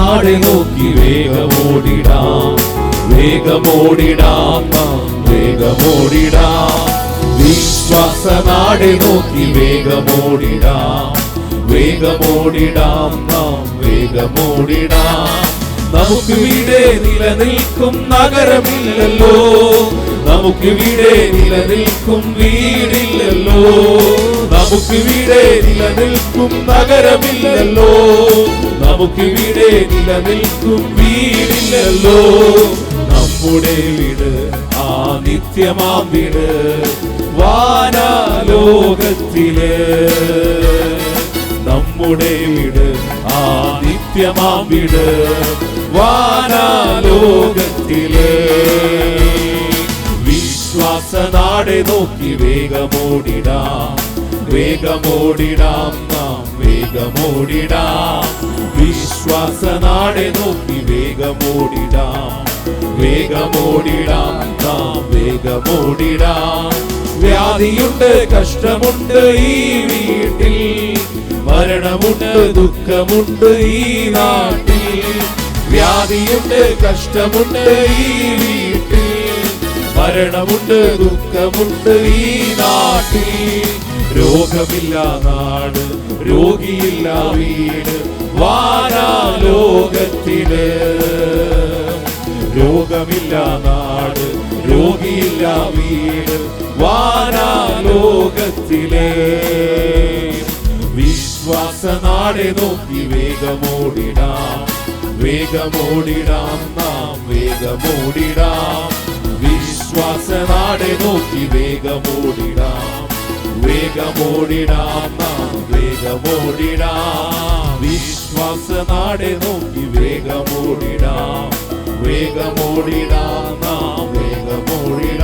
നാടെ നോക്കി വേഗമോടിടാം, വേഗമോടിടാം, നാം വേഗമോടിടാം. വിശ്വാസ നാടെ നോക്കി വേഗമോടിടാം, വേഗമോടിടാം, നാം വേഗമോടിടാം. നമുക്കിവിടെ നിലനിൽക്കും നഗരമില്ലല്ലോ, നമുക്കിവിടെ നിലനിൽക്കും വീടില്ലല്ലോ, നമുക്കിവിടെ നിലനിൽക്കും നഗരമില്ലല്ലോ, നമുക്കിവിടെ നിലനിൽക്കും വീടില്ലല്ലോ. നമ്മുടെ വീട് ആ നിത്യമാം വീട് വാനലോകത്തില്, നമ്മുടെ വീട് ആ നിത്യമാം വീട് വാനലോകത്തില്. വിശ്വാസ നാടെ നോക്കി വേഗമോടിടാം, വേഗമോടിടാം, നാം വേഗമോടിടാം. വിശ്വാസ നാടെ നോക്കി വേഗമോടിടാം, വേഗമോടിടാം, നാം വേഗമോടിടാം. വ്യാധിയുണ്ട്, കഷ്ടമുണ്ട് ഈ വീട്ടിൽ, മരണമുണ്ട്, ദുഃഖമുണ്ട് ഈ നാട്ടിൽ. വ്യാധിയുണ്ട്, കഷ്ടമുണ്ട് ഈ വീട്ടിൽ, മരണമുണ്ട്, ദുഃഖമുണ്ട് ഈ നാട്ടിൽ. രോഗമില്ല നാട്, രോഗിയില്ല വീട് വാനലോകത്തില്. രോഗമില്ല നാട്, രോഗിയില്ല വീട് വാനലോകത്തില്. വിശ്വാസ നാടെ നോക്കി വേഗമോടിടാം, വേഗമോടിടാം, നാം വേഗമോടിടാം. വിശ്വാസ നാടെ നോക്കി വേഗമോടിടാം, വേഗമോടിടാം, നാം വേഗമോടിടാം. വിശ്വാസ നാടെ നോക്കി വേഗമോടിടാം, വേഗമോടിടാം, നാം വേഗമോടിടാം.